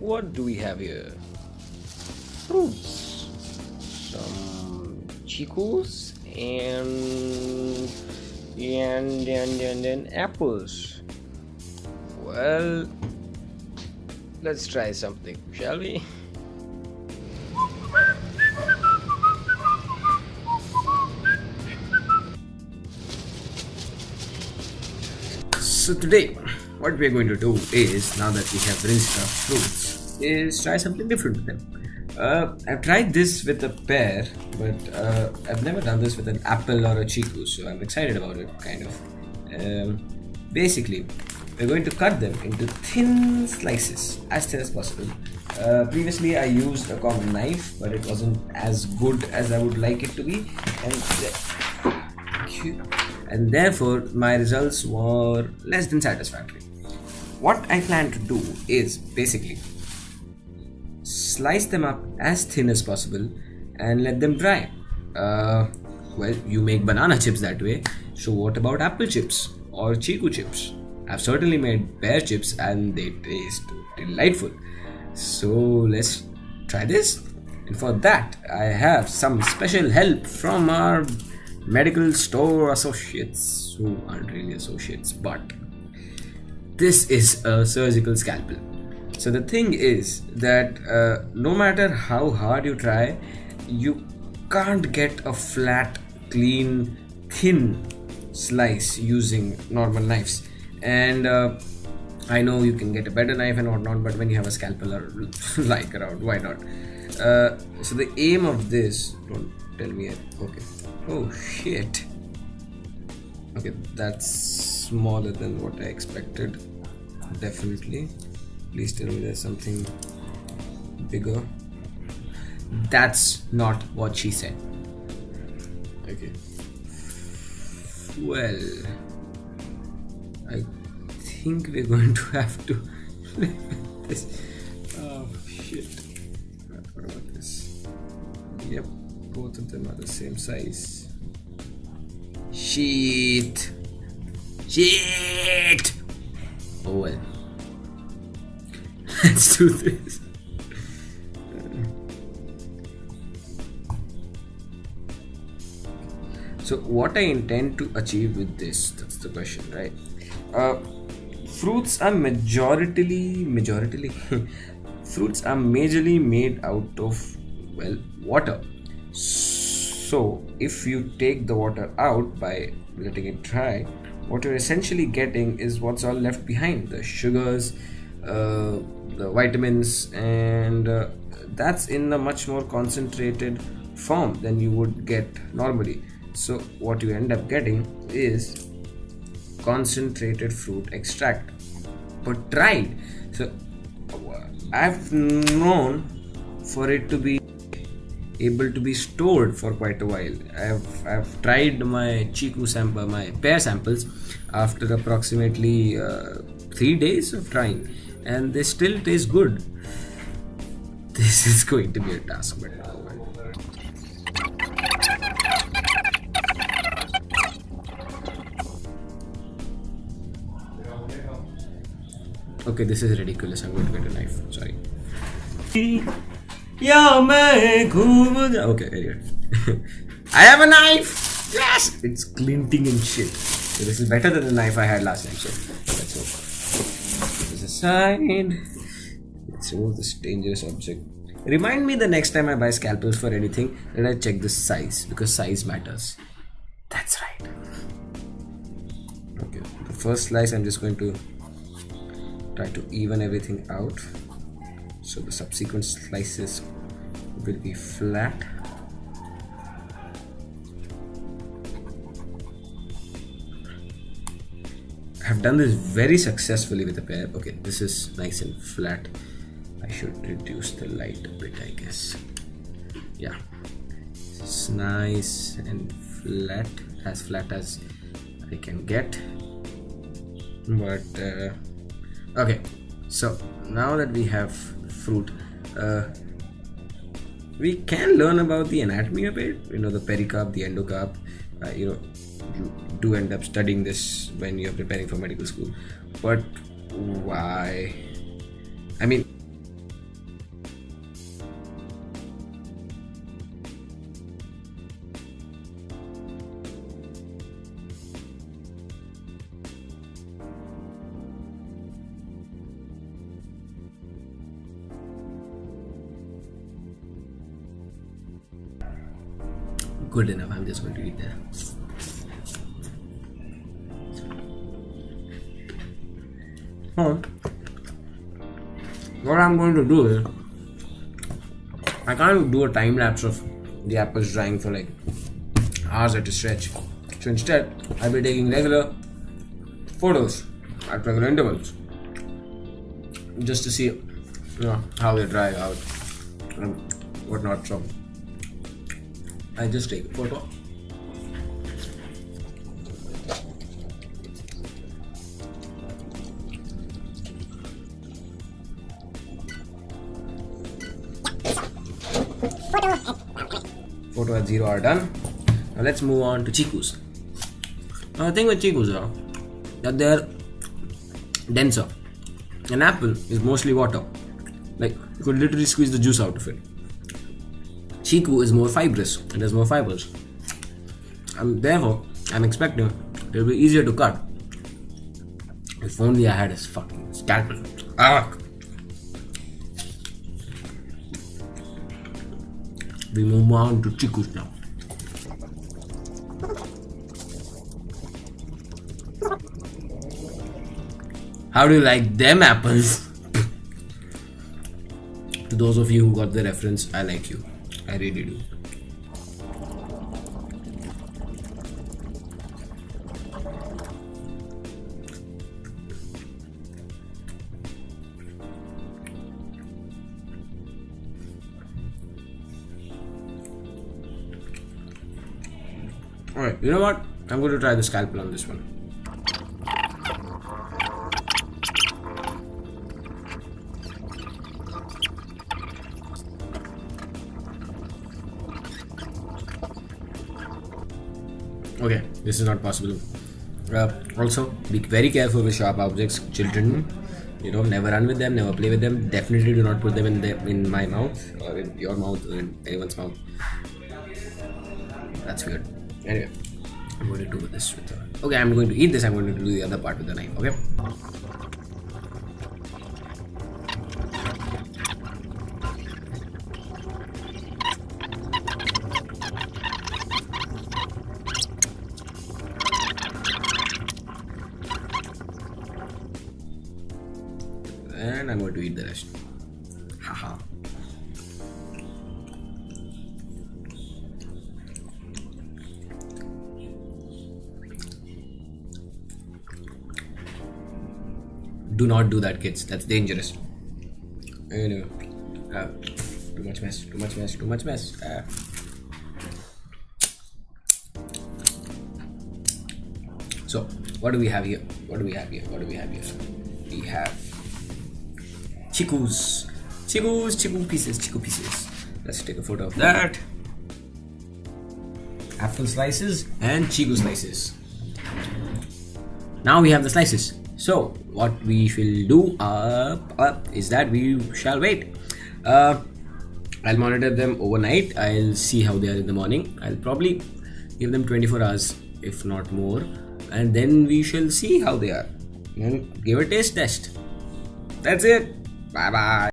what do we have here? Fruits, some chicos, and apples. Well, let's try something, shall we? So today, what we're going to do is, now that we have rinsed our fruits, is try something different with them. I've tried this with a pear, but I've never done this with an apple or a chiku, so I'm excited about it, kind of. Basically, we're going to cut them into thin slices, as thin as possible. Previously, I used a common knife, but it wasn't as good as I would like it to be, and therefore my results were less than satisfactory. What I plan to do is basically slice them up as thin as possible and let them dry. Well, you make banana chips that way, so what about apple chips or chiku chips? I've certainly made pear chips and they taste delightful. So let's try this. And for that, I have some special help from our medical store associates, who aren't really associates, but this is a surgical scalpel. So the thing is that no matter how hard you try, you can't get a flat, clean, thin slice using normal knives. And I know you can get a better knife and whatnot, but when you have a scalpel or like around, why not? So the aim of this, don't tell me it. Okay. Oh shit. Okay, that's smaller than what I expected. Definitely. Please tell me there's something bigger. That's not what she said. Okay. Well, I think we're going to have to live with this. Oh shit. What about this? Yep, both of them are the same size. Shit. Oh well. Let's do this. So what I intend to achieve with this, that's the question, right? Fruits are fruits are majorly made out of, well, water. So if you take the water out by letting it dry, what you're essentially getting is what's all left behind: the sugars, the vitamins, and that's in a much more concentrated form than you would get normally. So what you end up getting is concentrated fruit extract, but dried. So I've known for it to be able to be stored for quite a while. I've tried my chiku sample, my pear samples, after approximately 3 days of trying, and they still taste good. This is going to be a task, but okay, this is ridiculous. I'm going to get a knife. Sorry. Okay, idiot. I have a knife! Yes! It's glinting and shit. So this is better than the knife I had last time. So let's hope. Put this aside. Let's remove this dangerous object. Remind me the next time I buy scalpels for anything that I check the size, because size matters. That's right. Okay, the first slice I'm just going to try to even everything out, so the subsequent slices will be flat. I have done this very successfully with the pear. Okay, this is nice and flat. I should reduce the light a bit, I guess. Yeah, it's nice and flat as I can get. But okay, so now that we have fruit, we can learn about the anatomy of it. The pericarp, the endocarp. You do end up studying this when you're preparing for medical school. But why? I mean, Good enough. I'm just going to eat that. So, what I'm going to do is, I can't do a time lapse of the apples drying for like hours at a stretch. So instead, I'll be taking regular photos at regular intervals, just to see, how they dry out and whatnot. So I just take a photo. Photo at 0 are done. Now let's move on to chikus. Now the thing with chikus are that they're denser. An apple is mostly water. Like, you could literally squeeze the juice out of it. Chiku is more fibrous. It has more fibers. And therefore, I'm expecting it will be easier to cut. If only I had a fucking scalpel. We move on to chikus now. How do you like them apples? To those of you who got the reference, I like you. I really do. Alright, you know what? I'm going to try the scalpel on this one. Okay, this is not possible. Also, be very careful with sharp objects, children. Never run with them, never play with them. Definitely do not put them in my mouth, or in your mouth, or in anyone's mouth. That's weird. Anyway, I'm going to do this with her. Okay, I'm going to eat this. I'm going to do the other part with the knife. Okay. And I'm going to eat the rest. Haha. Do not do that, kids. That's dangerous. Anyway, too much mess. So, what do we have here? We have chiku pieces. Let's take a photo of that. Apple slices and chiku slices. Now we have the slices. So what we will do is that we shall wait. I'll monitor them overnight. I'll see how they are in the morning. I'll probably give them 24 hours, if not more, and then we shall see how they are and give a taste test. That's it. Bye bye.